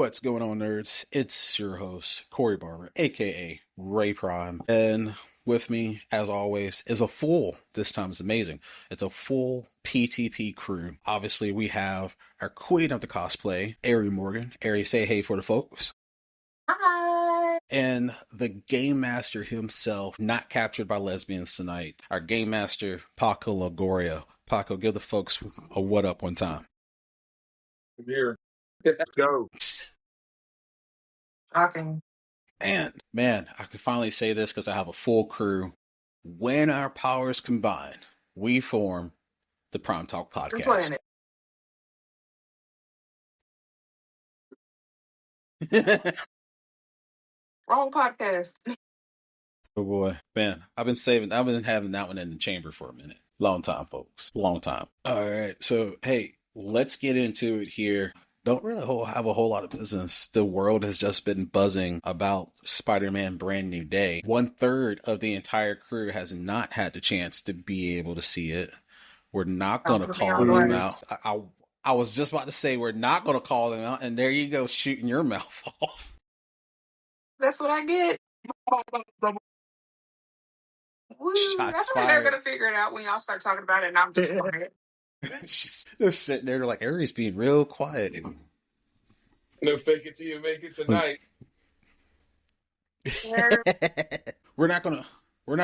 What's going on, nerds? It's your host, Corey Barber, aka Ray Prime. And with me, as always, is a full, this time is amazing, it's a full PTP crew. Obviously, we have our queen of the cosplay, Ari Morgan. Ari, say hey for the folks. Hi. And the game master himself, not captured by lesbians tonight, our game master, Paco Lagoria. Paco, give the folks a what up one time. I'm here. Let's go. Shocking. And man, I can finally say this because I have a full crew. When our powers combine, we form the PrymeTalk You're playing Podcast. it. Wrong podcast. Oh boy, man, I've been having that one in the chamber for a minute. Long time, folks. Long time. All right. So, hey, let's get into it here. Don't really have a whole lot of business. The world has just been buzzing about Spider-Man Brand New Day. 1/3 of the entire crew has not had the chance to be able to see it. We're not going to call them out. I was just about to say we're not going to call them out, and there you go, shooting your mouth off. That's what I get. Woo, Shots they're fired. going to figure it out when y'all start talking about it, and I'm just quiet. She's just sitting there like, Aries being real quiet. No fake it till you make it tonight. We're not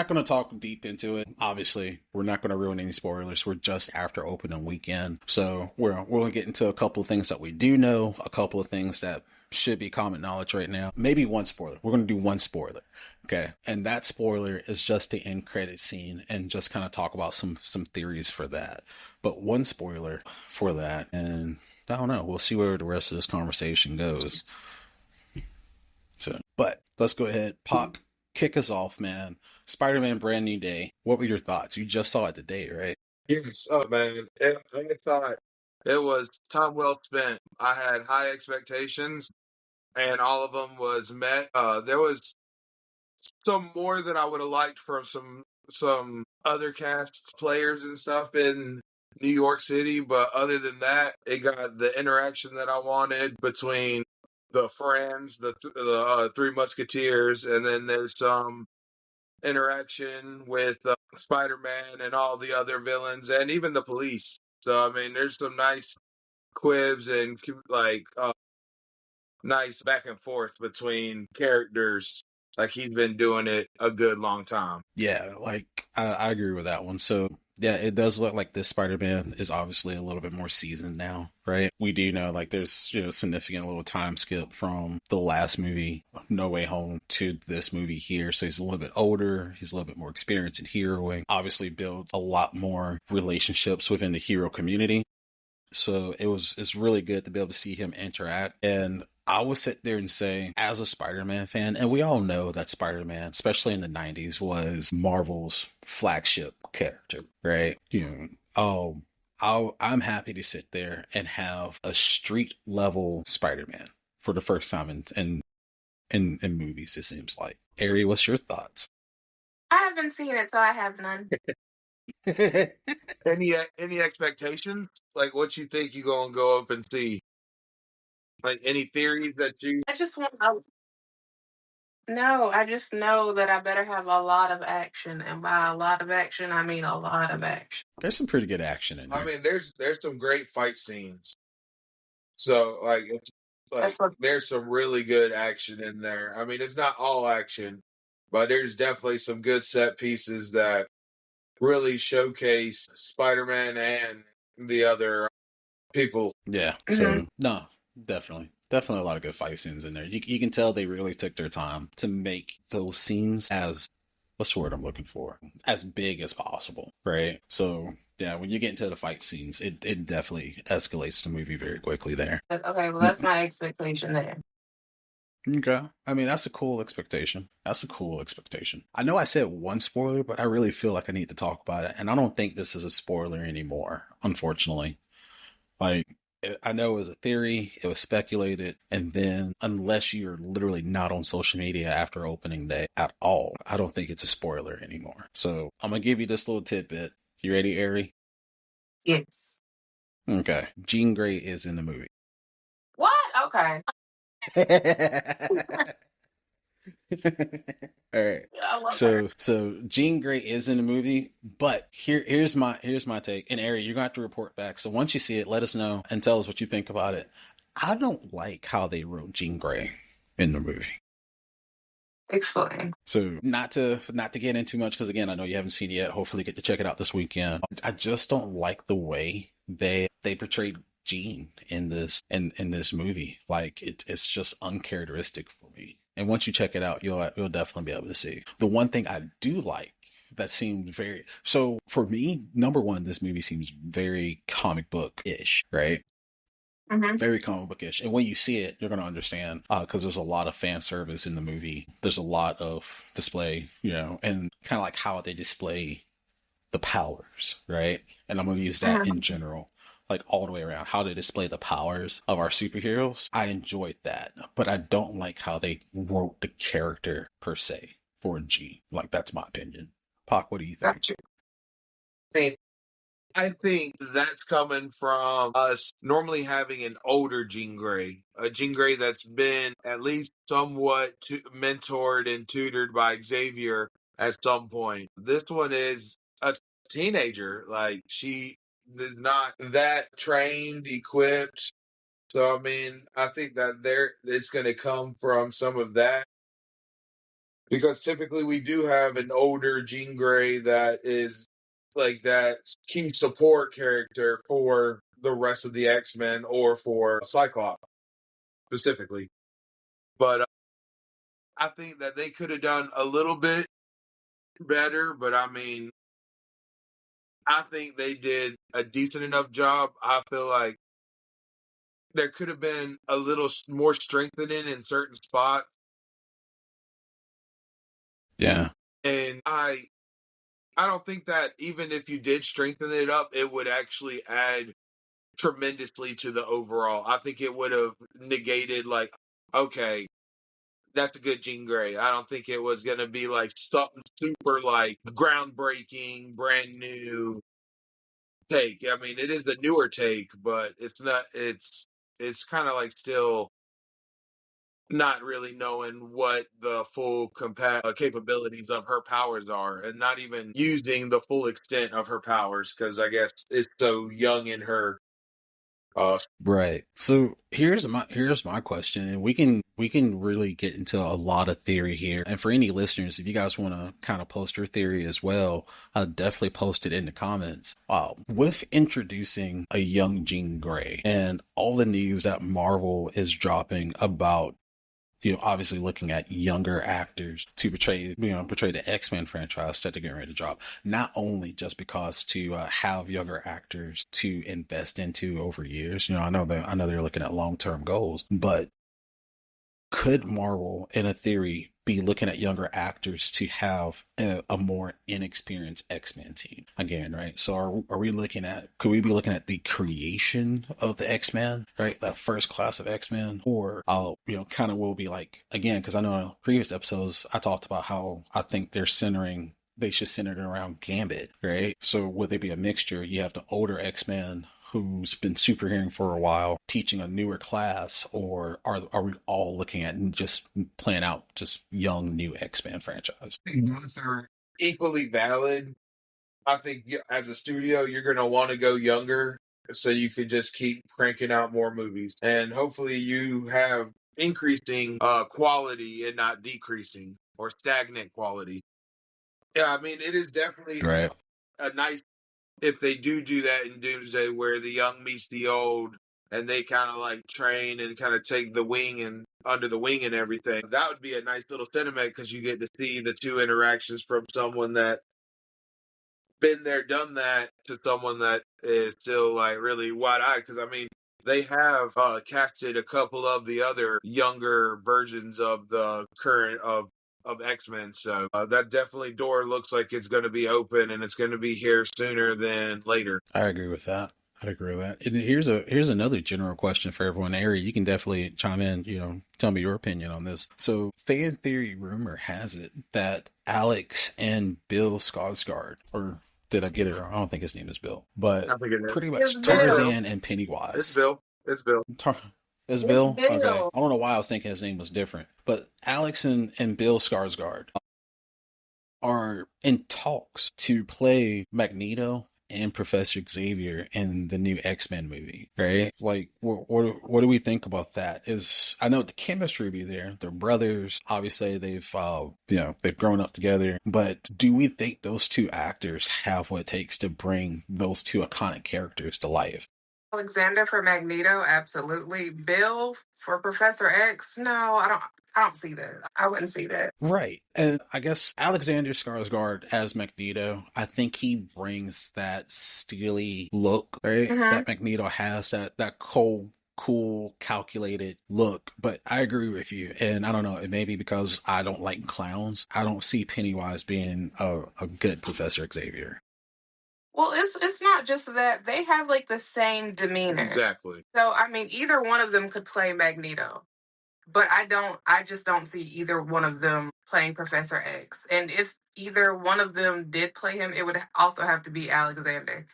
gonna talk deep into it. Obviously, we're not gonna ruin any spoilers. We're just after opening weekend, so we're gonna get into a couple of things that we do know, a couple of things that should be common knowledge right now. Maybe one spoiler. We're gonna do one spoiler, okay? And that spoiler is just the end credit scene, and just kind of talk about some theories for that. But one spoiler for that, and I don't know. We'll see where the rest of this conversation goes. So, but let's go ahead, Pac, kick us off, man. Spider-Man Brand New Day. What were your thoughts? You just saw it today, right? Yes. Oh, man. I thought it was time well spent. I had high expectations, and all of them was met. There was some more that I would have liked from some other cast players and stuff in New York City, but other than that, it got the interaction that I wanted between the friends, the Three Musketeers, and then there's some interaction with Spider-Man and all the other villains, and even the police. So, I mean, there's some nice quibs and nice back and forth between characters. Like, he's been doing it a good long time. Yeah, like I agree with that one. So yeah, it does look like this Spider-Man is obviously a little bit more seasoned now, right? We do know like there's significant little time skip from the last movie, No Way Home, to this movie here. So he's a little bit older, he's a little bit more experienced in heroing. Obviously built a lot more relationships within the hero community. So it's really good to be able to see him interact. And I would sit there and say, as a Spider-Man fan, and we all know that Spider-Man, especially in the 90s, was Marvel's flagship character, right? I'm happy to sit there and have a street level Spider-Man for the first time in movies, it seems like. Ari, what's your thoughts? I haven't seen it, so I have none. Any expectations? Like, what you think you gonna go up and see? Like, any theories that you... I just know that I better have a lot of action, and by a lot of action, I mean a lot of action. There's some pretty good action in there. I mean, there's some great fight scenes. So, there's some really good action in there. I mean, it's not all action, but there's definitely some good set pieces that really showcase Spider-Man and the other people. Yeah. So no, definitely a lot of good fight scenes in there. You can tell they really took their time to make those scenes as, what's the word I'm looking for, as big as possible, right? So yeah, when you get into the fight scenes, it definitely escalates the movie very quickly there. Okay, well, that's my expectation there. Okay. I mean, that's a cool expectation. I know I said one spoiler, but I really feel like I need to talk about it. And I don't think this is a spoiler anymore, unfortunately. Like, I know it was a theory, it was speculated, and then unless you're literally not on social media after opening day at all, I don't think it's a spoiler anymore. So I'm going to give you this little tidbit. You ready, Ari? Yes. Okay. Jean Grey is in the movie. What? Okay. All right. I love her. So Jean Grey is in the movie, but here's my take. And Ari, you're gonna have to report back. So once you see it, let us know and tell us what you think about it. I don't like how they wrote Jean Grey in the movie. Explain. So not to get into much, because again, I know you haven't seen it yet. Hopefully get to check it out this weekend. I just don't like the way they portrayed Jean in this movie. Like it's just uncharacteristic for me. And once you check it out, you'll definitely be able to see. The one thing I do like that seemed very, so for me, number one, this movie seems very comic book-ish, right? Mm-hmm. Very comic bookish, and when you see it, you're going to understand because there's a lot of fan service in the movie. There's a lot of display, and kind of like how they display the powers, right? And I'm going to use that in general, like all the way around, how they display the powers of our superheroes. I enjoyed that, but I don't like how they wrote the character per se for G. Like, that's my opinion. Pac, what do you think? Gotcha. I think that's coming from us normally having an older Jean Grey, a Jean Grey that's been at least somewhat mentored and tutored by Xavier at some point. This one is a teenager. Like, she is not that trained, equipped. So, I mean, I think that it's going to come from some of that. Because typically we do have an older Jean Grey that is like that key support character for the rest of the X-Men or for Cyclops specifically. But I think that they could have done a little bit better, but I mean, I think they did a decent enough job. I feel like there could have been a little more strengthening in certain spots. Yeah. And I don't think that even if you did strengthen it up, it would actually add tremendously to the overall. I think it would have negated, like, okay, that's a good Jean Grey. I don't think it was going to be like something super like groundbreaking, brand new take. I mean, it is the newer take, but it's not, it's kind of like still not really knowing what the full capabilities of her powers are, and not even using the full extent of her powers, because I guess it's so young in her. Right. So here's my question, and we can really get into a lot of theory here. And for any listeners, if you guys want to kind of post your theory as well, I'll definitely post it in the comments. With introducing a young Jean Grey and all the news that Marvel is dropping about, obviously looking at younger actors to portray the X-Men franchise that they're getting ready to drop. Not only just because to have younger actors to invest into over years. I know they're looking at long-term goals, but could Marvel, in a theory, be looking at younger actors to have a more inexperienced X-Men team again, right? So could we be looking at the creation of the X-Men, right? That first class of X-Men, or kind of will be like, again, because I know in previous episodes I talked about how I think they should center it around Gambit, right? So would they be a mixture? You have the older X-Men who's been superheroing for a while, teaching a newer class, or are we all looking at and just playing out just young new X-Men franchise? I think both are equally valid. I think as a studio, you're going to want to go younger so you could just keep cranking out more movies, and hopefully you have increasing quality and not decreasing or stagnant quality. Yeah, I mean, it is definitely Right. a nice, if they do that in Doomsday, where the young meets the old, and they kind of like train and kind of take the wing and under the wing and everything. That would be a nice little sentiment, because you get to see the two interactions from someone that been there, done that, to someone that is still like really wide-eyed. Because I mean, they have casted a couple of the other younger versions of the current of X-Men, so that definitely door looks like it's going to be open, and it's going to be here sooner than later. I agree with that. And here's another general question for everyone. Ari, you can definitely chime in, tell me your opinion on this. So fan theory rumor has it that Alex and Bill Skarsgård, or did I get it wrong? I don't think his name is Bill, but I think it is. pretty much It's Bill. Tarzan and Pennywise. It's Bill. Is It's Bill? Okay. Bill. I don't know why I was thinking his name was different. But Alex and Bill Skarsgård are in talks to play Magneto and Professor Xavier in the new X-Men movie, right? Like, what do we think about that? Is I know the chemistry will be there. They're brothers. Obviously, they've grown up together. But do we think those two actors have what it takes to bring those two iconic characters to life? Alexander for Magneto, absolutely. Bill for Professor X, no, I don't see that. I wouldn't see that. Right. And I guess Alexander Skarsgård as Magneto, I think he brings that steely look, right? That Magneto has, that cool, calculated look. But I agree with you. And I don't know, it may be because I don't like clowns. I don't see Pennywise being a good Professor Xavier. Well, it's not just that. They have like the same demeanor. Exactly. So I mean, either one of them could play Magneto. But I just don't see either one of them playing Professor X. And if either one of them did play him, it would also have to be Alexander.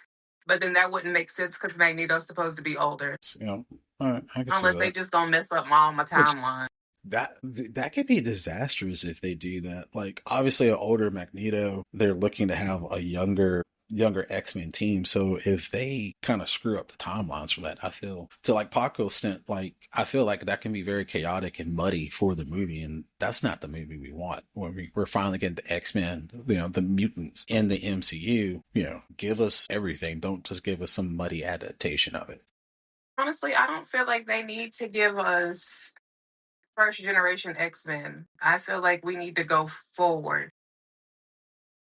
But then that wouldn't make sense because Magneto's supposed to be older. You know, I can see Unless that. they just don't mess up all my timeline. That could be disastrous if they do that. Like, obviously, an older Magneto, they're looking to have a younger X-Men team. So if they kind of screw up the timelines for that, I feel to like Paco's stint, like I feel like that can be very chaotic and muddy for the movie, and that's not the movie we want. When we're finally getting the X-Men, the mutants in the MCU, give us everything. Don't just give us some muddy adaptation of it. Honestly, I don't feel like they need to give us first generation X-Men. I feel like we need to go forward.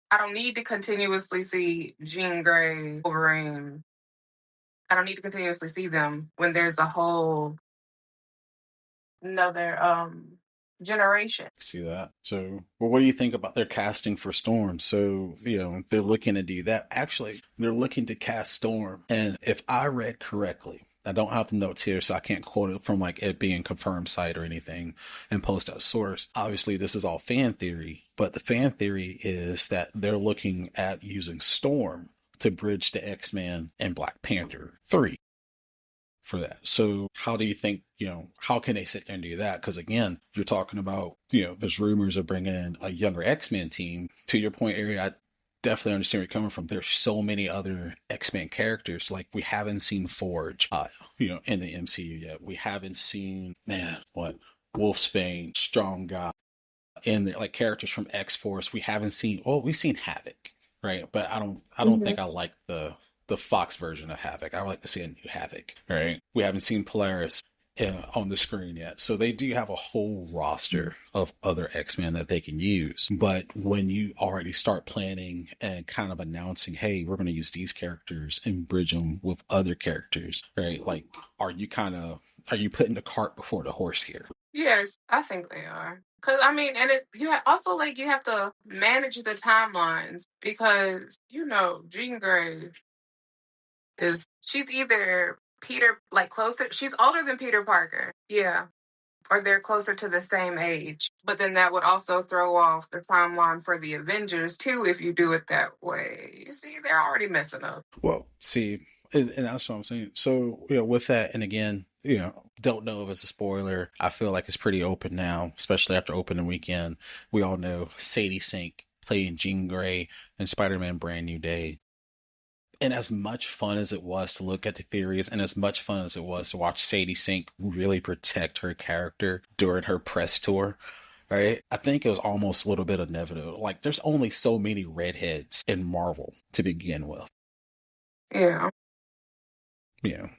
I don't need to continuously see Jean Grey, Wolverine. I don't need to continuously see them when there's a whole another generation. See that? So, well, what do you think about their casting for Storm? So, they're looking to do that. Actually, they're looking to cast Storm. And if I read correctly, I don't have the notes here, so I can't quote it from like it being confirmed site or anything and post as source. Obviously, this is all fan theory, but the fan theory is that they're looking at using Storm to bridge the X-Men and Black Panther 3 for that. So how do you think, how can they sit there and do that? Because again, you're talking about, there's rumors of bringing in a younger X-Men team. To your point, Ari, I definitely understand where you're coming from. There's so many other X-Men characters. Like we haven't seen Forge, in the MCU yet. We haven't seen, Wolfsbane, Strong Guy, in there, like characters from X-Force. We haven't seen, we've seen Havoc, right? But I don't think I like the Fox version of Havoc. I would like to see a new Havoc, right? We haven't seen Polaris on the screen yet. So they do have a whole roster of other X-Men that they can use. But when you already start planning and kind of announcing, hey, we're going to use these characters and bridge them with other characters, right? Like, are you putting the cart before the horse here? Yes, I think they are. Because, I mean, and you have to manage the timelines because, Jean Grey she's either closer, she's older than Peter Parker. Yeah. Or they're closer to the same age. But then that would also throw off the timeline for the Avengers too if you do it that way. You see, they're already messing up. Well, see, and that's what I'm saying. So, with that, and again, don't know if it's a spoiler. I feel like it's pretty open now, especially after opening weekend. We all know Sadie Sink playing Jean Grey in Spider-Man Brand New Day. And as much fun as it was to look at the theories, and as much fun as it was to watch Sadie Sink really protect her character during her press tour, right? I think it was almost a little bit inevitable. Like, there's only so many redheads in Marvel to begin with. Yeah.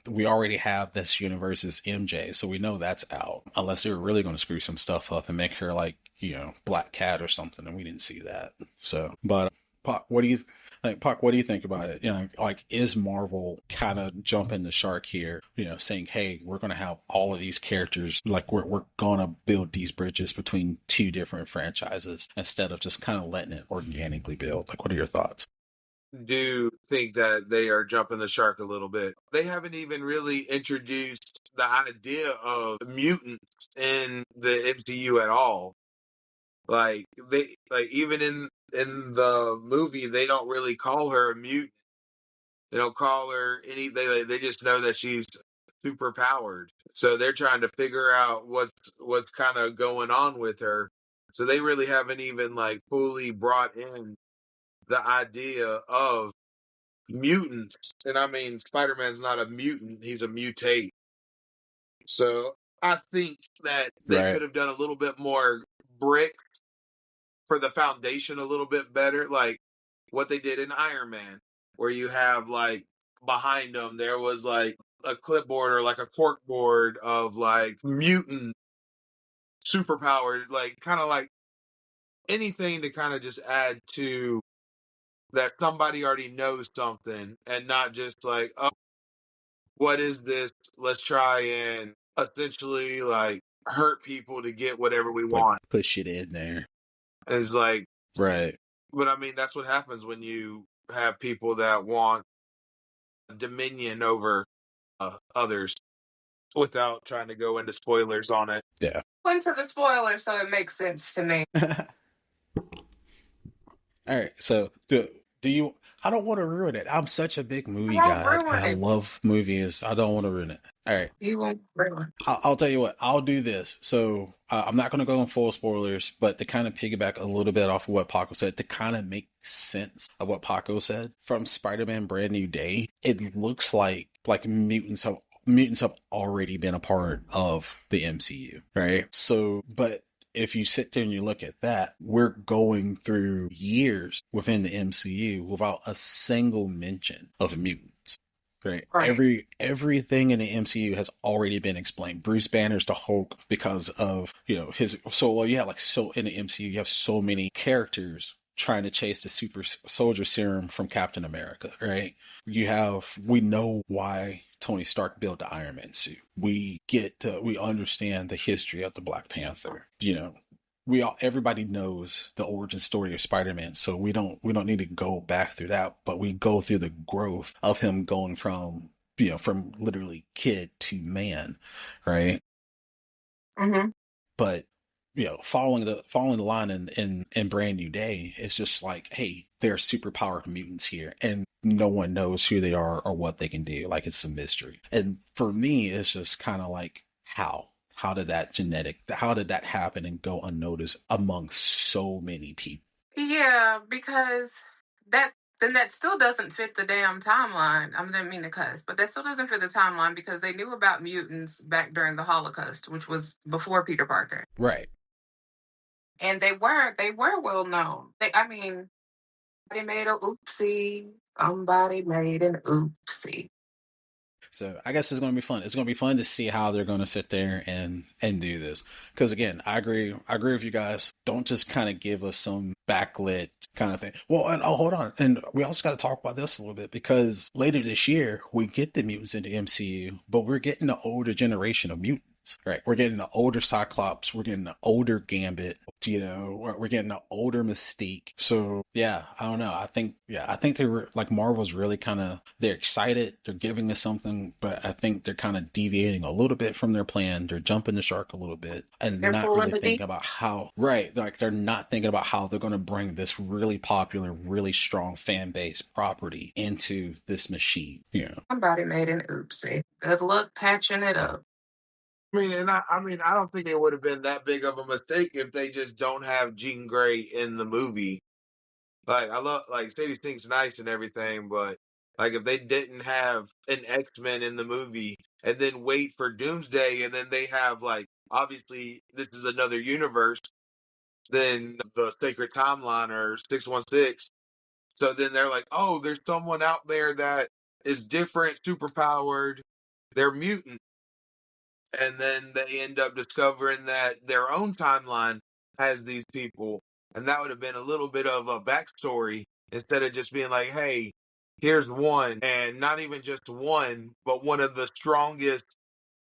We already have this universe's MJ, so we know that's out. Unless they were really going to screw some stuff up and make her like, Black Cat or something, and we didn't see that. So, but Pac, what do you think about it? Like, is Marvel kind of jumping the shark here? Saying, hey, we're going to have all of these characters. Like, we're going to build these bridges between two different franchises instead of just kind of letting it organically build. Like, what are your thoughts? Do think that they are jumping the shark a little bit. They haven't even really introduced the idea of mutants in the MCU at all. Like even in the movie, they don't really call her a mutant. They don't call her any. They just know that she's super powered. So they're trying to figure out what's kind of going on with her. So they really haven't even like fully brought in the idea of mutants. And I mean, Spider-Man's not a mutant, he's a mutate. So I think that they Right. could have done a little bit more brick for the foundation a little bit better, like what they did in Iron Man, where you have like behind them there was like a clipboard or like a cork board of like mutant superpowered, like kind of like anything to kind of just add to that somebody already knows something and not just like, oh, what is this? Let's try and essentially like hurt people to get whatever we Like want. push it in there. It's like, Right. but I mean, that's what happens when you have people that want dominion over others without trying to go into spoilers on it. Yeah. Went to the spoilers, so it makes sense to me. All right. So do you? I don't want to ruin it. I'm such a big movie Don't guy. ruin I it. love movies. I don't want to ruin it. All right. You won't ruin. I'll tell you what. I'll do this. So I'm not going to go in full spoilers, but to kind of piggyback a little bit off of what Paco said, to kind of make sense of what Paco said from Spider-Man: Brand New Day, it looks like mutants have already been a part of the MCU, right? So, but if you sit there and you look at that, we're going through years within the MCU without a single mention of mutants. Right. Everything in the MCU has already been explained. Bruce Banner's the Hulk because of, his, so, well, yeah, like, so in the MCU, you have so many characters trying to chase the super soldier serum from Captain America, right? We know why Tony Stark built the Iron Man suit. We understand the history of the Black Panther. Everybody knows the origin story of Spider-Man, so we don't need to go back through that, but we go through the growth of him going from literally kid to man, right? Mm-hmm. But following the line in Brand New Day, it's just like, hey, there are superpowered mutants here, and no one knows who they are or what they can do. Like, it's a mystery. And for me, it's just kind of like, how did that happen and go unnoticed among so many people? Yeah, because that still doesn't fit the damn timeline. I didn't mean to cuss, but that still doesn't fit the timeline because they knew about mutants back during the Holocaust, which was before Peter Parker. Right. And they were well known. Somebody made a oopsie. Somebody made an oopsie. So I guess it's going to be fun. It's going to be fun to see how they're going to sit there and do this. Because again, I agree with you guys. Don't just kind of give us some backlit kind of thing. Well, and hold on. And we also got to talk about this a little bit because later this year, we get the mutants in the MCU, but we're getting the older generation of mutants. Right, we're getting an older Cyclops, we're getting an older Gambit, we're getting an older Mystique. So yeah, I don't know. I think they were like Marvel's really they're excited, they're giving us something, but I think they're kind of deviating a little bit from their plan. They're jumping the shark a little bit and they're not really thinking about how. Right, like they're not thinking about how they're going to bring this really popular, really strong fan base property into this machine. Somebody made an oopsie. Good luck patching it up. I don't think it would have been that big of a mistake if they just don't have Jean Grey in the movie. Like, I love, like, Sadie Sink's nice and everything, but, like, if they didn't have an X-Men in the movie and then wait for Doomsday and then they have, like, obviously this is another universe than the Sacred Timeline or 616. So then they're like, oh, there's someone out there that is different, superpowered, they're mutant. And then they end up discovering that their own timeline has these people. And that would have been a little bit of a backstory instead of just being like, hey, here's one. And not even just one, but one of the strongest,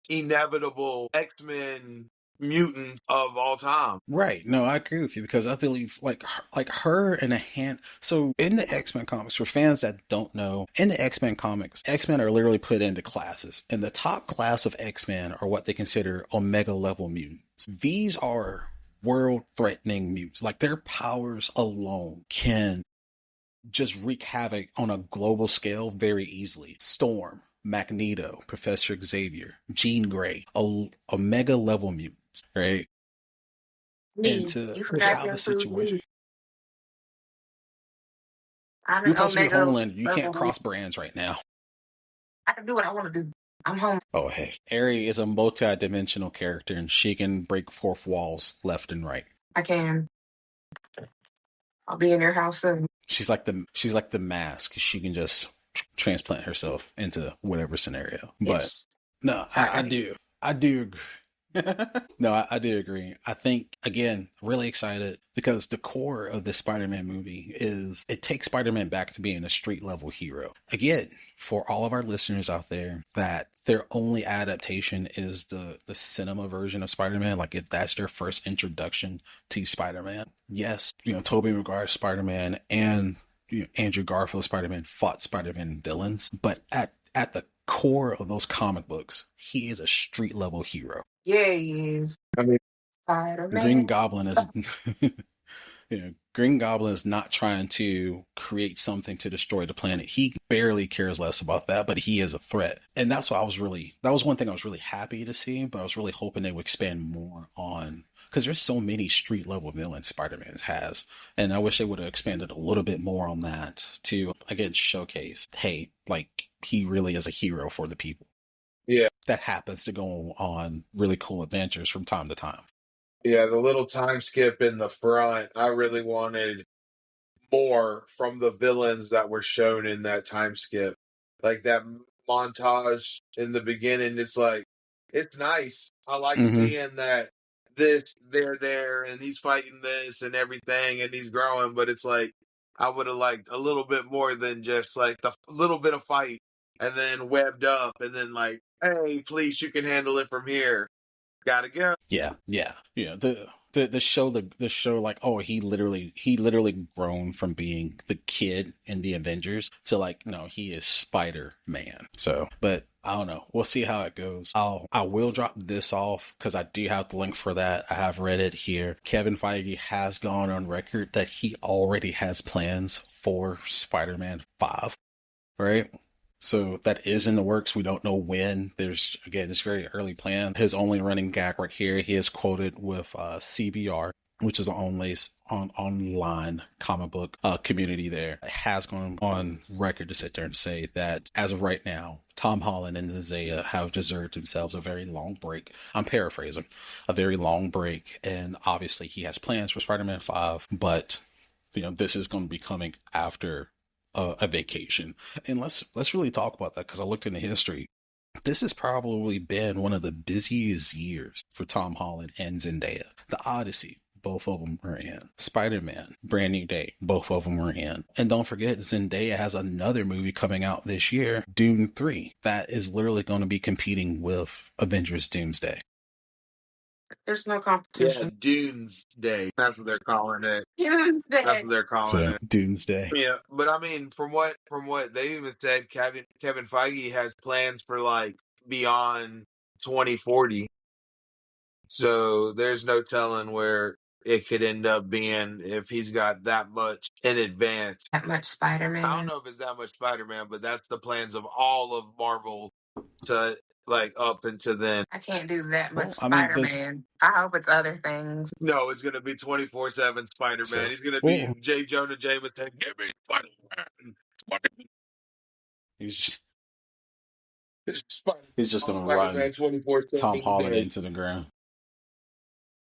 inevitable X-Men mutants of all time. Right. No, I agree with you because I believe like her and a hand. So in the X-Men comics, for fans that don't know, in the X-Men comics, X-Men are literally put into classes, and the top class of X-Men are what they consider Omega level mutants. These are world-threatening mutants. Like, their powers alone can just wreak havoc on a global scale very easily. Storm, Magneto, Professor Xavier, Jean Grey, Omega level mutants, right? And to You forgot have to a include situation. me. I'm You're an supposed to be Omega Homelander. You can't level. cross brands right now. I can do what I want to do. I'm home. Oh, hey. Aerie is a multi-dimensional character, and she can break fourth walls left and right. I can. I'll be in your house soon. She's like the Mask. She can just transplant herself into whatever scenario. But Yes. no, I do agree. No, I do agree. I think, again, really excited because the core of this Spider-Man movie is it takes Spider-Man back to being a street level hero. Again, for all of our listeners out there that their only adaptation is the cinema version of Spider-Man, like if that's their first introduction to Spider-Man. Yes, Tobey Maguire's Spider-Man and Andrew Garfield's Spider-Man fought Spider-Man villains, but at the core of those comic books, he is a street level hero. Yeah, he is. I mean, Spider-Man. Green Goblin is Green Goblin is not trying to create something to destroy the planet. He barely cares less about that, but he is a threat. And that's what that was one thing I was really happy to see, but I was really hoping they would expand more on, because there's so many street level villains Spider-Man has. And I wish they would have expanded a little bit more on that to, again, showcase, hey, like, he really is a hero for the people. Yeah. That happens to go on really cool adventures from time to time. Yeah, the little time skip in the front, I really wanted more from the villains that were shown in that time skip. Like that montage in the beginning, it's like, it's nice. I like seeing that they're there and he's fighting this and everything and he's growing, but it's like, I would have liked a little bit more than just like the little bit of fight and then webbed up and then like, hey, please, you can handle it from here. Gotta go. Yeah. The show, like, oh, he literally grown from being the kid in the Avengers to, like, no, he is Spider-Man. So, but I don't know. We'll see how it goes. I will drop this off because I do have the link for that. I have read it here. Kevin Feige has gone on record that he already has plans for Spider-Man 5, right? So that is in the works. We don't know when. There's, again, it's very early plan. His only running gag right here, he is quoted with CBR, which is an online comic book community there. It has gone on record to sit there and say that as of right now, Tom Holland and Zendaya have deserved themselves a very long break. I'm paraphrasing, a very long break. And obviously he has plans for Spider-Man 5, but this is going to be coming after a vacation. And let's really talk about that, because I looked into history. This has probably been one of the busiest years for Tom Holland and Zendaya. The Odyssey, both of them were in. Spider-Man, Brand New Day, both of them were in. And don't forget, Zendaya has another movie coming out this year, Dune 3, that is literally going to be competing with Avengers Doomsday. There's no competition. Yeah, Dunes Day. That's what they're calling it. Dunes Day. That's what they're calling it. Dunes Day. Yeah, but I mean, from what they even said, Kevin Feige has plans for like beyond 2040. So there's no telling where it could end up being if he's got that much in advance. That much Spider-Man. I don't know if it's that much Spider-Man, but that's the plans of all of Marvel to like up until then. I can't do that much Well, I mean, Spider-Man. I hope it's other things. No, it's going to be 24/7 Spider-Man. So- He's going to be J. Jonah Jameson. Give me Spider-Man. He's just going to Spider-Man run 24/7 Tom Holland day. into the ground.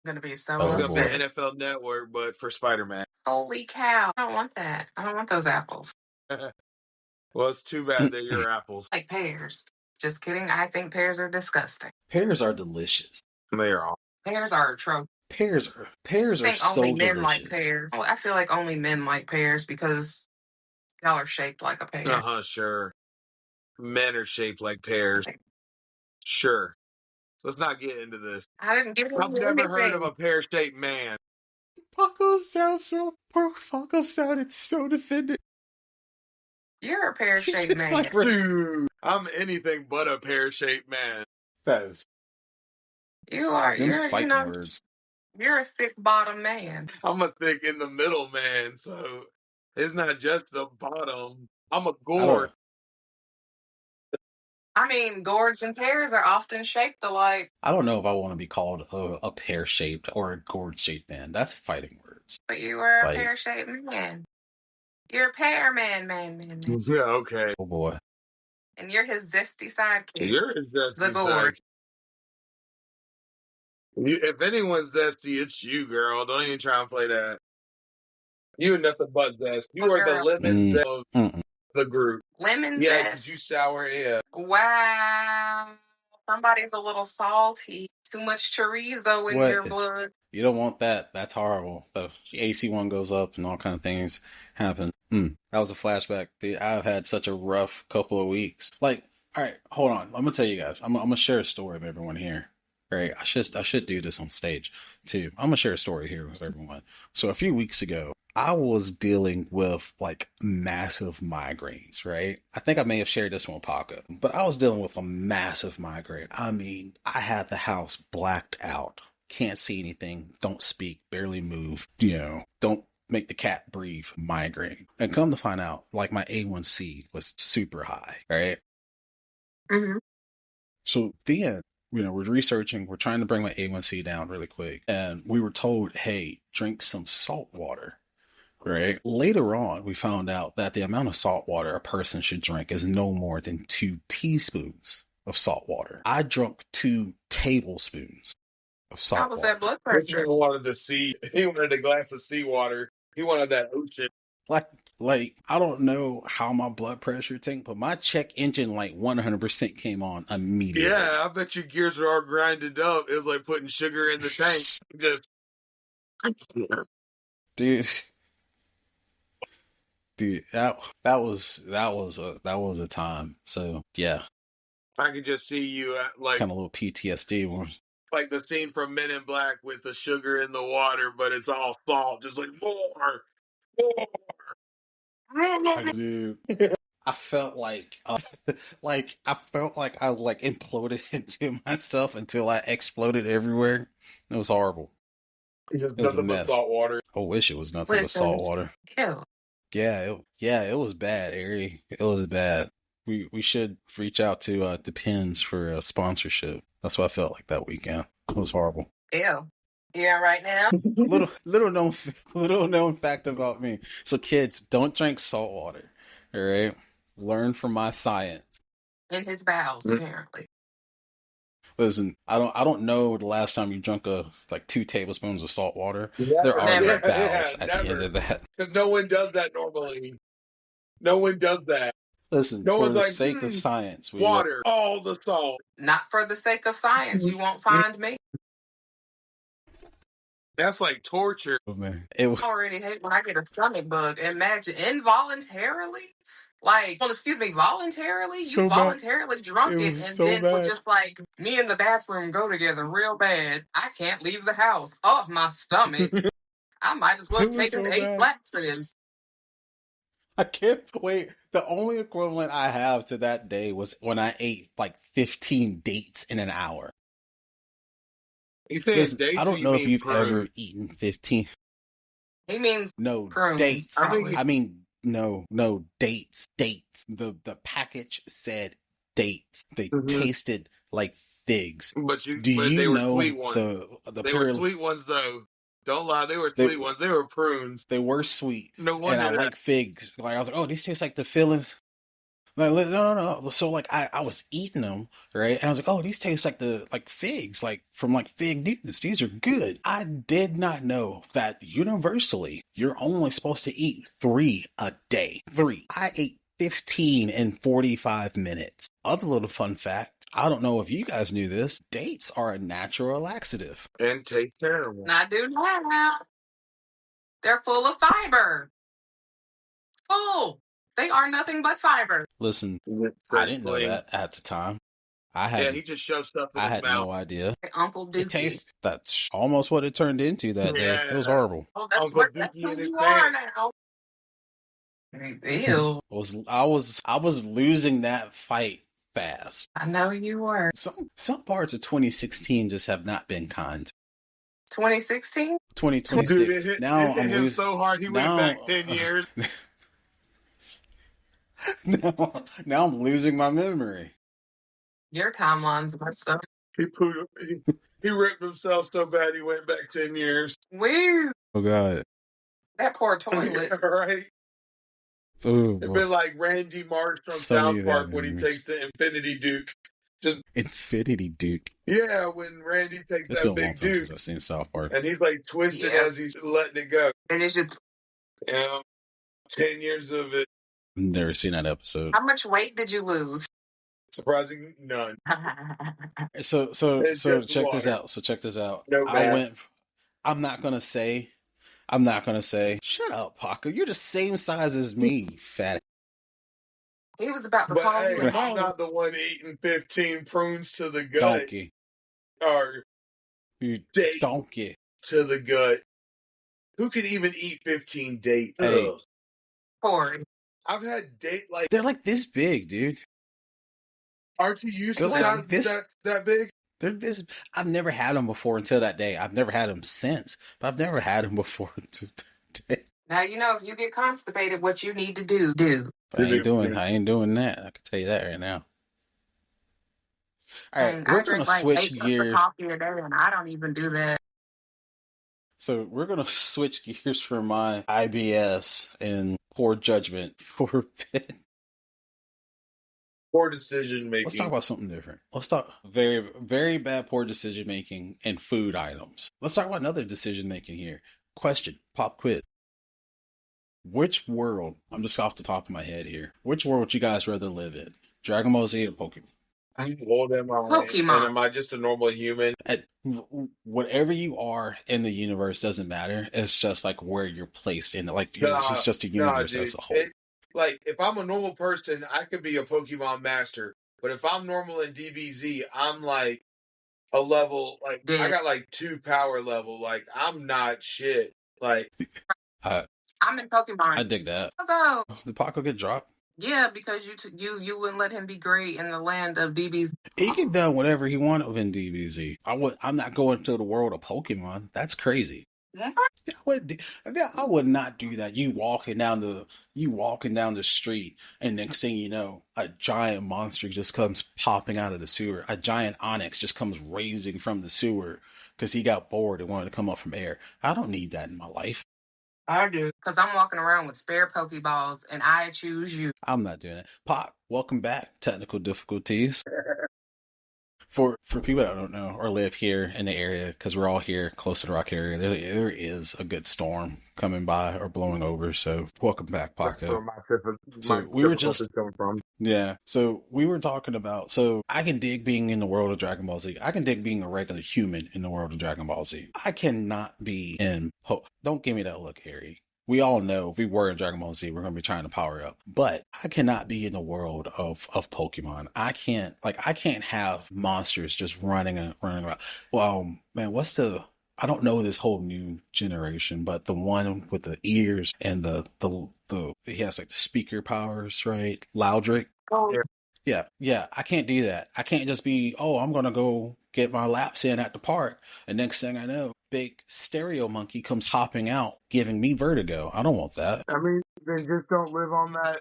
Gonna be so Oh, It's going to be boy. upset. NFL Network, but for Spider-Man. Holy cow. I don't want that. I don't want those apples. Well, it's too bad they're your apples. Like pears. Just kidding. I think pears are disgusting. Pears are delicious. They are all. Pears are a trope. Pears are I think so only men delicious. like pears. Oh, I feel like only men like pears because y'all are shaped like a pear. Sure. Men are shaped like pears. Sure. Let's not get into this. I didn't give I've you never heard of anything. a pear-shaped man. Paco sounded so defended. You're a pear-shaped Just man. like, Dude, I'm anything but a pear-shaped man. that is You are. them's fighting You're, words. you're a thick bottom man. I'm a thick in the middle man, so it's not just the bottom. I'm a I don't gourd. I mean, gourds and pears are often shaped alike. I don't know if I want to be called a pear-shaped or a gourd-shaped man. That's fighting words. But you were a Like- pear-shaped man. You're a pear man. Yeah, okay. Oh boy. And you're his zesty sidekick. You're his zesty The gourd. side. If anyone's zesty, it's you, girl. Don't even try and play that. You nothing but zest. You Oh, are the girl. lemon zest of the group. Lemon Yeah, zest. because you sour, yeah. Wow. Somebody's a little salty. Too much chorizo in What? your blood. You don't want that. That's horrible. The AC1 goes up and all kind of things happen. That was a flashback. Dude, I've had such a rough couple of weeks. Like, all right, hold on. I'm gonna tell you guys. I'm gonna share a story with everyone here. All right, I should do this on stage too. I'm gonna share a story here with everyone. So a few weeks ago, I was dealing with like massive migraines, right? I think I may have shared this one with Paco, but I was dealing with a massive migraine. I mean, I had the house blacked out. Can't see anything, don't speak, barely move, don't make the cat breathe, migraine. And come to find out, like my A1C was super high, right? Mm-hmm. So then, we're researching, we're trying to bring my A1C down really quick. And we were told, hey, drink some salt water, right? Later on, we found out that the amount of salt water a person should drink is no more than 2 teaspoons of salt water. I drank 2 tablespoons of salt How was water. that blood This pressure? man wanted to see. He wanted a glass of seawater. He wanted that ocean. Like, I don't know how my blood pressure tanked, but my check engine, 100% came on immediately. Yeah, I bet your gears are all grinded up. It was like putting sugar in the tank. Just. Dude, that was a time. So yeah, I could just see you at like kind of a little PTSD. Like the scene from Men in Black with the sugar in the water, but it's all salt. Just like more. Dude, I felt like I imploded into myself until I exploded everywhere. It was horrible. Just It was a nothing but mess. salt water. I wish it was nothing but salt water. Ew. Yeah, it was bad, Ari. It was bad. We should reach out to Depends for a sponsorship. That's what I felt like that weekend. It was horrible. Ew. Yeah, right now. little known fact about me. So kids, don't drink salt water. All right, learn from my science. In his bowels, apparently. Listen, I don't know the last time you drank 2 tablespoons of salt water. Never. There are no Never. bowels at Never. the end of that. Because no one does that normally. No one does that. Listen, No for one's the like, sake of science, Water, all the salt. Not for the sake of science. You won't find me. That's like torture. Oh, man, it was. I already hate when I get a stomach bug. Imagine involuntarily. Voluntarily? So You bad. voluntarily drunk It it, was and so then bad. was just like, me and the bathroom go together real bad. I can't leave the house. Oh, my stomach. I might as well It was take so 8 bad. laxatives. I can't wait. The only equivalent I have to that day was when I ate 15 dates in an hour. You saying Listen, dates? I or don't you know if mean you've prunes? ever eaten 15. He means No, prunes. dates. I think I mean, no, dates. The package said dates. They tasted like figs. But Do they you were know sweet ones. They were sweet ones though. Don't lie, they were sweet ones. They were prunes. They were sweet. No And wonder. I like figs. I was like, oh, these taste like the fillings. No. So I was eating them, right? And I was like, oh, these taste like figs, from Fig Newtons. These are good. I did not know that universally you're only supposed to eat 3 a day. 3. I ate 15 in 45 minutes. Other little fun fact. I don't know if you guys knew this. Dates are a natural laxative. And taste terrible. I do not. They're full of fiber. Full. They are nothing but fiber. Listen, I didn't know that at the time. He just shoved stuff in I his had mouth. no idea. Uncle Dookie. It tastes. That's almost what it turned into that day. It was horrible. Oh, that's Uncle that's Dookie who in his you are pants. now. Ew. I was losing that fight fast. I know you were. Some parts of 2016 just have not been kind. 2016? 2026. Dude, it hit I'm him losing. so hard he went back 10 years. Now I'm losing my memory. Your timeline's messed up. He ripped himself so bad he went back 10 years. Weird. Oh God. That poor toilet. Right? Oh It'd boy. been like Randy Marsh from So many South Park bad when he memories. takes the Infinity Duke. Just Infinity Duke. yeah, when Randy takes It's that been a long big time Duke since I've seen South Park. and he's like twisting Yeah. as he's letting it go. And it's just, 10 years of it. I've never seen that episode. how much weight did you lose? Surprising, none. So It's just check this water. out. So check this out. No mass. I'm not gonna say. Shut up, Paco. You're the same size as me, fat. He was about to But call hey, you a I'm name. not the one eating 15 prunes to the gut Donkey. or You date donkey. to the gut. Who can even eat 15 dates? Hey. Ugh. Corey. I've had date like. They're like this big, dude. Aren't you used They're to like sound this- that big? They're this. I've never had them before until that day. I've never had them since, but I've never had them before today. Now you know if you get constipated, what you need to do. I ain't doing that. I can tell you that right now. All right, And we're I gonna drink like switch 8 cups of gears. coffee a day, and I don't even do that. So we're gonna switch gears from my IBS and poor judgment for a bit. Poor decision making. Let's talk about something different. Let's talk very, very bad poor decision making in food items. Let's talk about another decision making here. Question, pop quiz. Which world, I'm just off the top of my head here, which world would you guys rather live in? Dragon Ball Z or Pokemon? How old am I? Pokemon. And am I just a normal human? Whatever you are in the universe doesn't matter. It's just like where you're placed in it. Like it's just a universe dude. as a whole. Like, if I'm a normal person, I could be a Pokemon master. But if I'm normal in DBZ, I'm like a level, like, I got like 2 power level. Like, I'm not shit. Like, I'm in Pokemon. I dig that. Go. Did Paco get dropped? Yeah, because you wouldn't let him be great in the land of DBZ. He can done whatever he wanted in DBZ. I'm not going to the world of Pokemon. That's crazy. I would not do that. You walking down the street, and next thing you know, a giant monster just comes popping out of the sewer. A giant Onyx just comes raising from the sewer because he got bored and wanted to come up from air. I don't need that in my life. I do. Because I'm walking around with spare Pokeballs, and I choose you. I'm not doing it. Pop, welcome back. Technical difficulties. For people that don't know or live here in the area, because we're all here close to the Rock area, there is a good storm coming by or blowing over. So welcome back, Paco. So we were just coming from. Yeah. So we were talking about, so I can dig being in the world of Dragon Ball Z. I can dig being a regular human in the world of Dragon Ball Z. I cannot be in, don't give me that look, Harry. We all know if we were in Dragon Ball Z, we're going to be trying to power up. But I cannot be in the world of Pokemon. I can't have monsters just running around. Well, man, I don't know this whole new generation, but the one with the ears and he has like the speaker powers, right? Loudrick. Oh. Yeah. I can't do that. I can't just be, I'm going to go get my laps in at the park. And next thing I know, big stereo monkey comes hopping out, giving me vertigo. I don't want that. I mean, then just don't live on that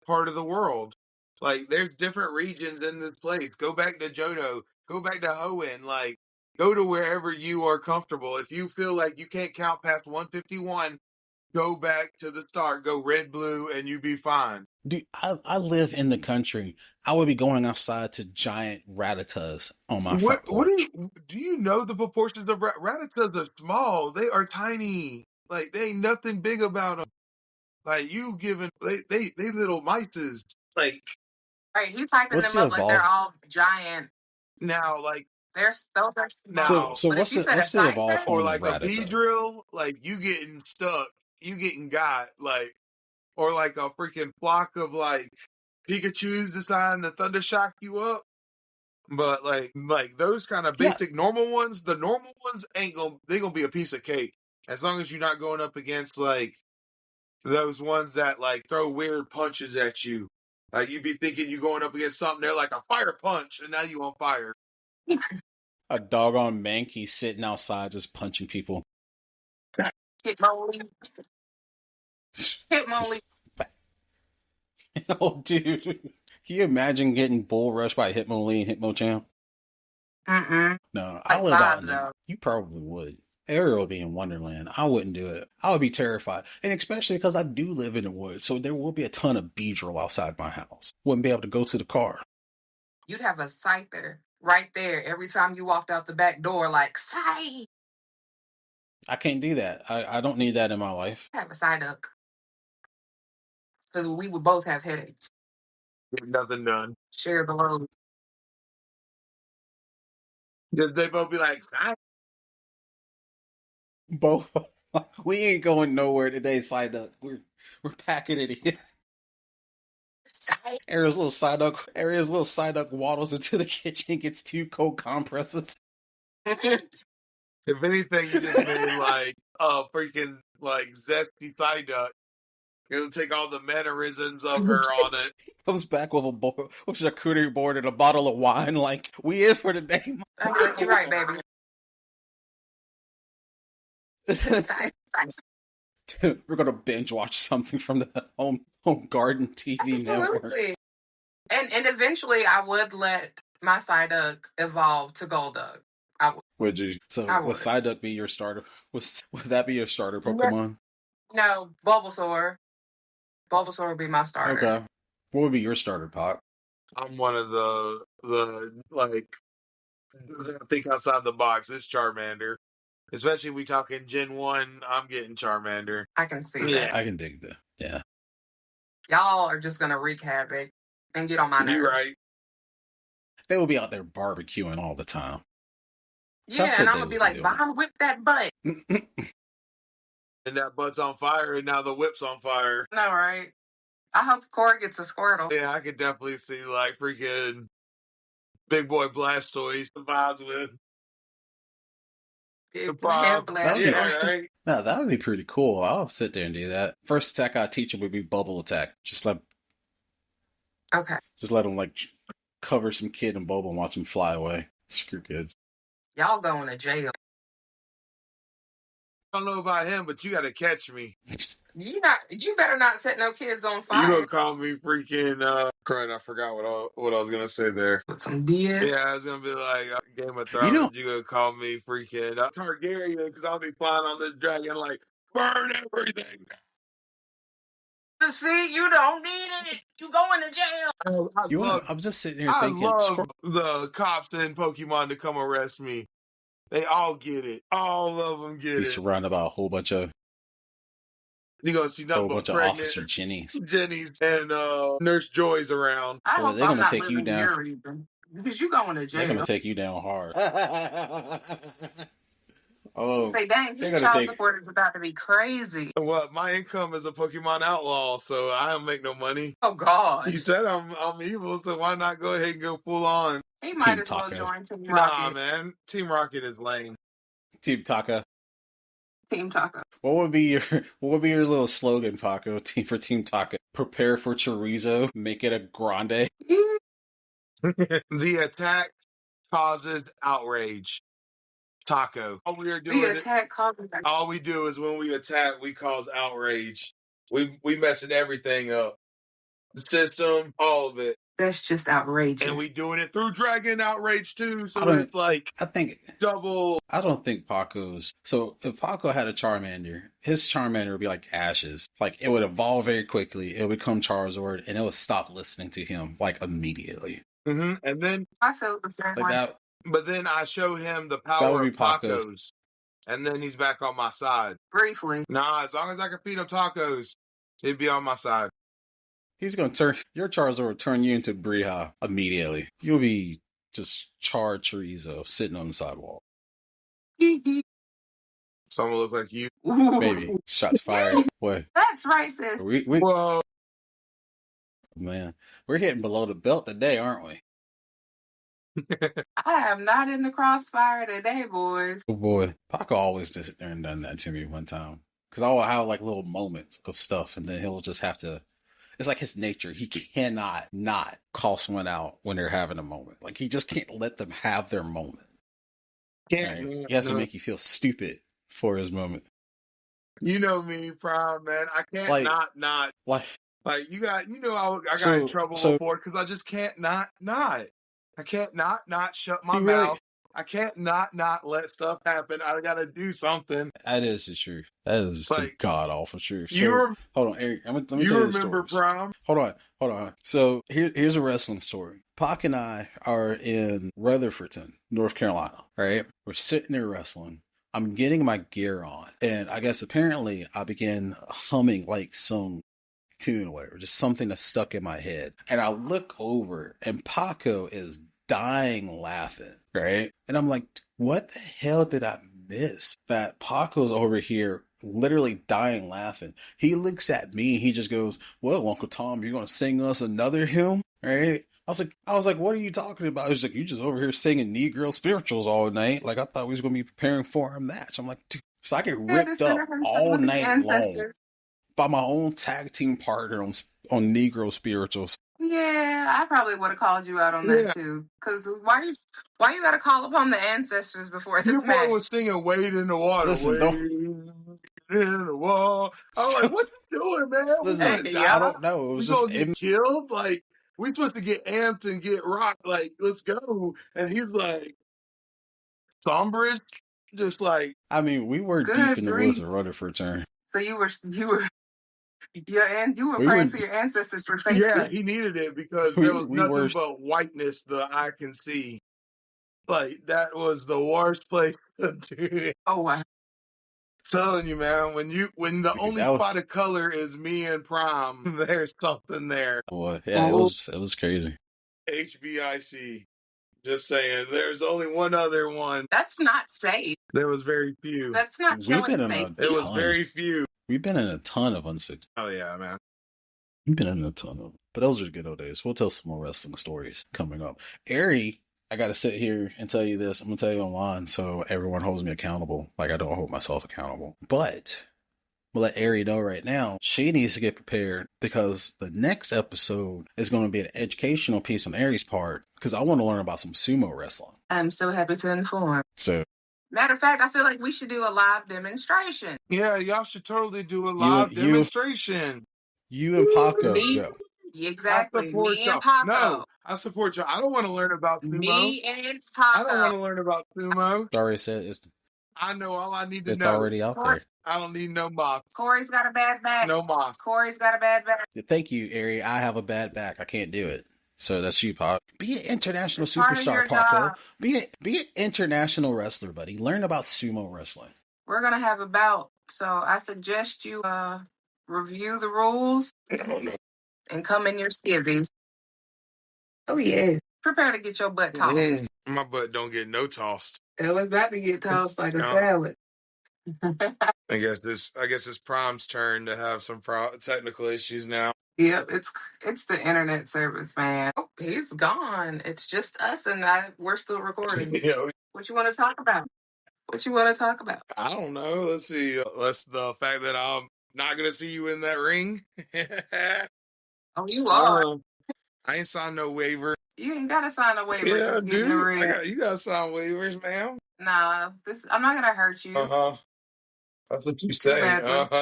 part of the world. Like, there's different regions in this place. Go back to Johto. Go back to Hoenn. Like, go to wherever you are comfortable. If you feel like you can't count past 151, go back to the start. Go red, blue, and you be fine. Dude, I live in the country. I would be going outside to giant Rattatas on my front porch. Do you know the proportions of Rattatas are small? They are tiny. Like, they ain't nothing big about them. Like, you giving, they little mices. Like, right, he's typing them up like they're all giant. Now, like, they're so small. So what's the evolve or on like a Rattata? Beedrill, like, you getting stuck, you getting got, like, or like a freaking flock of like Pikachus deciding to thunder shock you up. But like those kind of basic normal ones, the normal ones they gonna be a piece of cake as long as you're not going up against like those ones that like throw weird punches at you. Like, you be thinking you going up against something, they're like a fire punch, and now you on fire. A doggone Mankey sitting outside just punching people. Hitmonlee. Oh, dude. Can you imagine getting bull rushed by Hitmo Lee and Hitmo Champ? No, I Like live out 5 in though. You probably would. Ariel would be in Wonderland. I wouldn't do it. I would be terrified. And especially because I do live in the woods, so there will be a ton of Beedrill outside my house. Wouldn't be able to go to the car. You'd have a Scyther right there every time you walked out the back door, like, Scythe! I can't do that. I don't need that in my life. Have a Psyduck. Because we would both have headaches. Get nothing done. Share the load. Just they both be like, "I Both. We ain't going nowhere today, Psyduck. We're packing it in. Ariel's little Psyduck waddles into the kitchen, gets 2 cold compresses. If anything, you just made like a freaking like zesty Psyduck. It'll take all the mannerisms of her on it. Comes back with with a charcuterie board and a bottle of wine. Like, we in for the day. I'm like, you're right, baby. We're gonna binge watch something from the home garden TV network. Absolutely. And eventually, I would let my Psyduck evolve to Golduck. I would. Would you? So I would would. Psyduck be your starter? Would that be your starter Pokemon? No, Bulbasaur. Bulbasaur would be my starter. Okay. What would be your starter, Pac? I'm one of the like think outside the box. It's Charmander. Especially if we talking Gen 1, I'm getting Charmander. I can see Yeah. that. I can dig that. Yeah. Y'all are just going to wreak havoc and get on my nerves. You're right. They will be out there barbecuing all the time. Yeah, That's and what I'm they going to be would like, do. Vaughn, whip that butt. And that butt's on fire, and now the whip's on fire. No, right? I hope Corey gets a Squirtle. Yeah, I could definitely see like freaking Big Boy Blastoise vibes with the Yeah, pop. Blastoise. Right? No, that would be pretty cool. I'll sit there and do that. First attack I teach him would be bubble attack. Just let him like cover some kid in bubble and watch him fly away. Screw kids. Y'all going to jail. I don't know about him, but you got to catch me. You better not set no kids on You fire gonna call me freaking crud? I forgot what I was gonna say there. with some BS. Yeah, I was gonna be like Game of Thrones. You gonna call me freaking Targaryen because I'll be flying on this dragon like burn everything. See, you don't need it. You going to jail. I'm just sitting here I thinking. love the cops in Pokemon to come arrest me. They all get it. All of them get be it. surrounded by a whole bunch of You gonna see nothing but pregnant Officer Jennies. Jennies and Nurse Joy's around. I hope they're I'm gonna not take you living down. here even. Because you going to jail. They're gonna take you down hard. Oh, Say, dang, his they're gonna child support is about to be crazy. What? My income is a Pokemon outlaw, so I don't make no money. Oh, God. You said I'm evil, so why not go ahead and go full on? He might Team as well Taco. join Team Nah, Rocket. man. Team Rocket is lame. Team Taka. Team Taco. What would be your little slogan, Paco? Team Taka. Prepare for chorizo. Make it a grande. The attack causes outrage. Taco. All we are doing. The attack causes. All we do is when we attack, we cause outrage. We messing everything up. The system, all of it. That's just outrageous. And we doing it through Dragon Outrage too, so it's like I think double. I don't think Paco's. So if Paco had a Charmander, his Charmander would be like ashes. Like it would evolve very quickly. It would become Charizard, and it would stop listening to him like immediately. Mm-hmm. And then I feel the same Like way. that. but then I show him the That power would of be Paco's. tacos, and then he's back on my side. Briefly. Nah, as long as I can feed him tacos, he'd be on my side. He's gonna turn your Charizard will turn you into Brija immediately. You'll be just charred chorizo sitting on the sidewalk. So I'm gonna look like you. Maybe shots fired. Boy, That's racist. we Whoa. man, we're hitting below the belt today, aren't we? I am not in the crossfire today, boys. Oh boy, Paco always just sit there and done that to me one time. Because I will have like little moments of stuff, and then he'll just have to. It's like his nature. He cannot not call someone out when they're having a moment. Like he just can't let them have their moment. Can't. Right? He has to make you feel stupid for his moment. You know me, Prime, man. I can't Like- not. Like Like I got in trouble So before because I just can't not. I can't not shut my he really, mouth. I can't not let stuff happen. I gotta do something. that is the truth. That is the Like, god awful truth. you So rem- hold on, Eric. Let me tell you you the remember stories. Prime? Hold on. So here's a wrestling story. Pac and I are in Rutherfordton, North Carolina. Right, we're sitting there wrestling. I'm getting my gear on, and I guess apparently I began humming like some tune or whatever, just something that stuck in my head. And I look over, and Paco is dying laughing, right? And I'm like, what the hell did I miss? That Paco's over here literally dying laughing. He looks at me, he just goes, well, Uncle Tom, you're gonna sing us another hymn, right? I was like, what are you talking about? He was like, you just over here singing Negro spirituals all night. Like, I thought we was gonna be preparing for our match. I'm like, dude. So I get ripped up all night long by my own tag team partner on Negro spirituals. Yeah, I probably would have called you out on that too. Because why you got to call upon the ancestors before this Your match? boy was singing "Wade in the Water." Listen, Wade in the wall. I was like, "What's he doing, man? Listen, We gonna I don't know. It was we just gonna get killed? Like, we supposed to get amped and get rocked? Like, let's go!" And he's like, "Somberish, just like." I mean, we were deep in the woods of Rutherfordton. So you were praying to your ancestors for safety. Yeah, he needed it because there was nothing but whiteness that I can see. Like, that was the worst place to do it. Oh wow. Telling you, man, when the only spot of color is me and Prime, there's something there. Boy, yeah, it was crazy. HBIC. Just saying, there's only one other one. That's not safe. There was very few. That's not showing safety. It was very few. We've been in a ton of unsafe. Oh yeah, man. We've been in a ton of them. But those are good old days. We'll tell some more wrestling stories coming up. Ari, I got to sit here and tell you this. I'm going to tell you online so everyone holds me accountable. Like I don't hold myself accountable. But we'll let Ari know right now she needs to get prepared because the next episode is going to be an educational piece on Ari's part because I want to learn about some sumo wrestling. I'm so happy to inform. So, matter of fact, I feel like we should do a live demonstration. Yeah, y'all should totally do a live demonstration. You and Paco go. Exactly. Me and Paco. No, I support y'all. I don't want to learn about sumo. Me and Paco. I don't want to learn about sumo. Already said I know all I need to know. It's already out there. I don't need no moss. Corey's got a bad back. No moss. Corey's got a bad back. Thank you, Ari. I have a bad back. I can't do it. So that's you, Pac. Be an international superstar, Paco. Be an international wrestler, buddy. Learn about sumo wrestling. We're gonna have a bout, so I suggest you review the rules and come in your skivvies. Oh yeah. Prepare to get your butt tossed. My butt don't get no tossed. It was about to get tossed like a salad. I guess it's Prime's turn to have some technical issues now. Yep, it's the internet service, man. Oh, he's gone. It's just us, and we're still recording. What you want to talk about? I don't know. Let's see. Let's the fact that I'm not gonna see you in that ring. Oh, you are. I ain't signed no waiver. You ain't gotta sign a waiver. Yeah, dude. You gotta sign waivers, ma'am. Nah, I'm not gonna hurt you. That's what you say.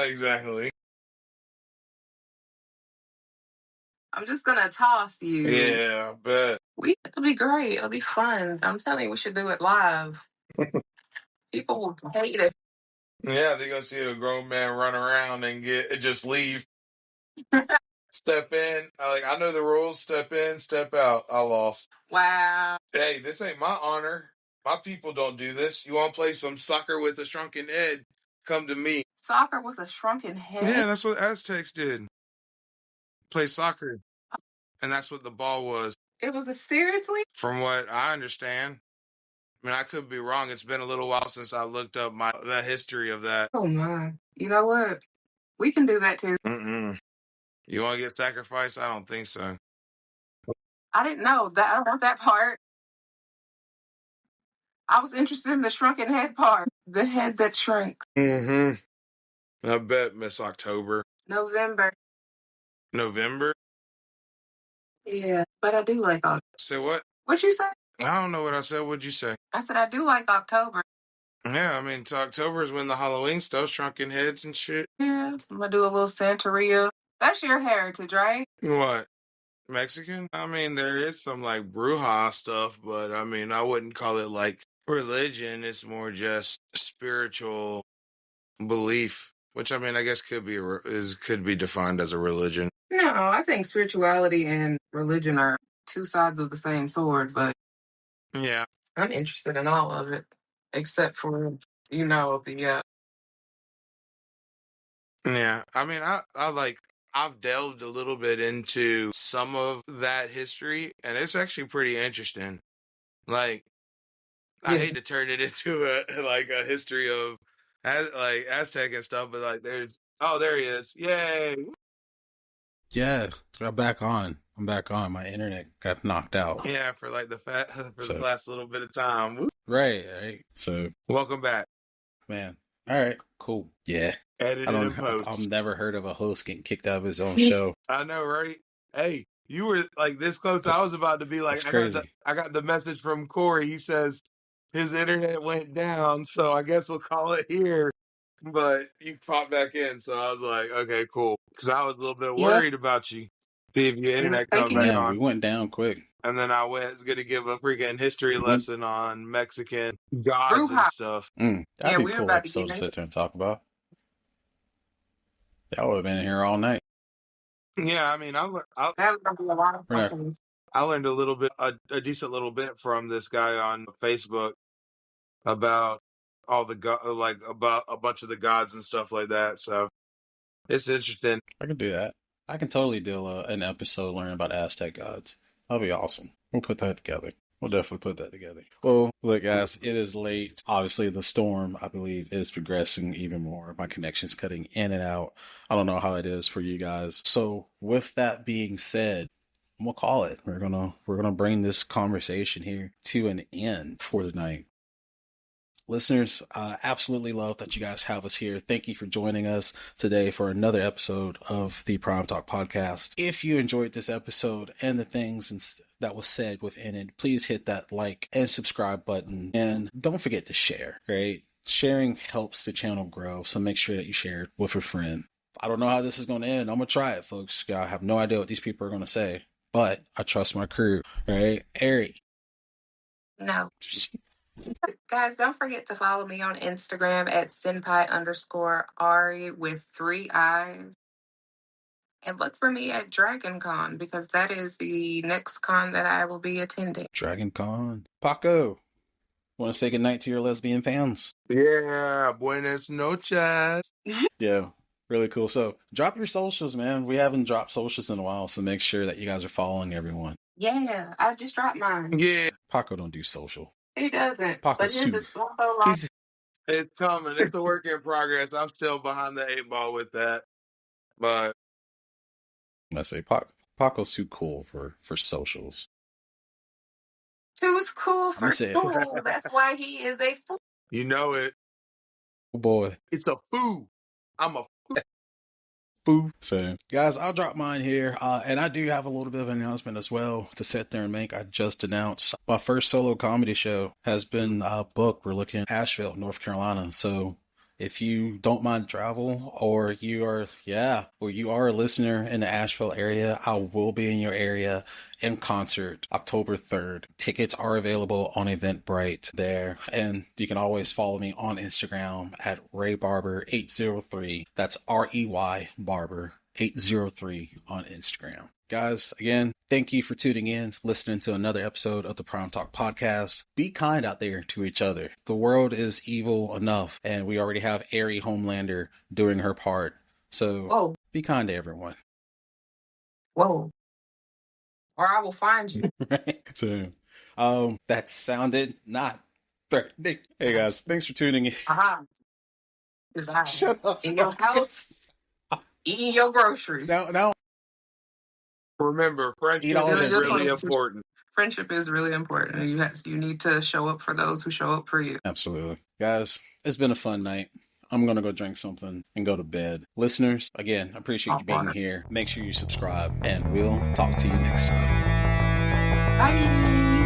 Exactly. I'm just gonna toss you. Yeah, I bet. It'll be great. It'll be fun. I'm telling you, we should do it live. People will hate it. Yeah, they're gonna see a grown man run around and just leave. Step in. I know the rules. Step in, step out. I lost. Wow. Hey, this ain't my honor. My people don't do this. You want to play some soccer with a shrunken head? Come to me. Soccer with a shrunken head? Yeah, that's what Aztecs did. Play soccer. And that's what the ball was. It was seriously? From what I understand. I mean, I could be wrong. It's been a little while since I looked up the history of that. Oh, my. You know what? We can do that, too. You want to get sacrificed? I don't think so. I didn't know that. I don't want that part. I was interested in the shrunken head part. The head that shrinks. I bet, Miss October. November? Yeah, but I do like October. Say what? What'd you say? I don't know what I said. What'd you say? I said I do like October. Yeah, I mean, October is when the Halloween stuff, shrunken heads and shit. Yeah, I'm gonna do a little Santeria. That's your heritage, right? What? Mexican? I mean, there is some like bruja stuff, but I mean, I wouldn't call it like religion. It's more just spiritual belief, which I mean, I guess could be could be defined as a religion. No, I think spirituality and religion are two sides of the same sword, but Yeah. I'm interested in all of it, except for, the Yeah. I mean, I've delved a little bit into some of that history, and it's actually pretty interesting. Like, I yeah. hate to turn it into a history of like Aztec and stuff, but like there he is. Yay. Yeah, I'm back on. My internet got knocked out. Yeah, for like the last little bit of time. Woo. Right. So, Welcome back. man. All right, cool. Yeah. Edited and post. I've never heard of a host getting kicked out of his own show. I know, right? Hey, you were like this close. I was about to be like, I got the message from Corey. He says his internet went down, so I guess we'll call it here. But you popped back in, so I was like, okay, cool. Because I was a little bit worried about you. See if your internet comes back on. We went down quick. And then I was going to give a freaking history lesson on Mexican gods and stuff. That'd be a cool episode to sit there and talk about. Y'all would have been here all night. Yeah, I mean, I learned a little bit, a decent little bit from this guy on Facebook about all the about a bunch of the gods and stuff like that. So it's interesting. I can do that. I can totally do an episode learning about Aztec gods. That'll be awesome. We'll put that together. We'll definitely put that together. Well, look, guys, it is late. Obviously, the storm, I believe, is progressing even more. My connection's cutting in and out. I don't know how it is for you guys. So, with that being said, I'm gonna call it. We're gonna bring this conversation here to an end for the night. Listeners, absolutely love that you guys have us here. Thank you for joining us today for another episode of the PrymeTalk Podcast. If you enjoyed this episode and the things that was said within it, please hit that like and subscribe button. And don't forget to share, right? Sharing helps the channel grow, so make sure that you share it with a friend. I don't know how this is going to end. I'm going to try it, folks. I have no idea what these people are going to say, but I trust my crew, right? Ari. No. Guys, don't forget to follow me on Instagram at senpai_Ari with 3 I's. And look for me at Dragon Con because that is the next con that I will be attending. Dragon Con. Paco, want to say goodnight to your lesbian fans? Yeah, buenas noches. Yeah, really cool. So drop your socials, man. We haven't dropped socials in a while, so make sure that you guys are following everyone. Yeah, I just dropped mine. Yeah. Paco don't do social. He doesn't. Paco's but his too. is also long. It's coming. It's a work in progress. I'm still behind the 8 ball with that. But I say Paco's too cool for socials. Too cool for school. That's why he is a fool. You know it. Oh boy. It's a fool. I'm a fool. So, guys, I'll drop mine here. And I do have a little bit of an announcement as well to sit there and make. I just announced my first solo comedy show has been booked. We're looking at Asheville, North Carolina. So if you don't mind travel or you are a listener in the Asheville area, I will be in your area in concert October 3rd. Tickets are available on Eventbrite there. And you can always follow me on Instagram at RayBarber803. That's REY Barber803 on Instagram. Guys, again, thank you for tuning in, listening to another episode of the PrymeTalk Podcast. Be kind out there to each other. The world is evil enough, and we already have Ari Homelander doing her part. So Be kind to everyone. Whoa. Or I will find you. Right? So, that sounded not threatening. Hey guys, thanks for tuning in. Shut up. In your house, eating your groceries. Now. Remember, friendship is really important. Friendship is really important. You need to show up for those who show up for you. Absolutely. Guys, it's been a fun night. I'm going to go drink something and go to bed. Listeners, again, I appreciate you being here. Make sure you subscribe, and we'll talk to you next time. Bye.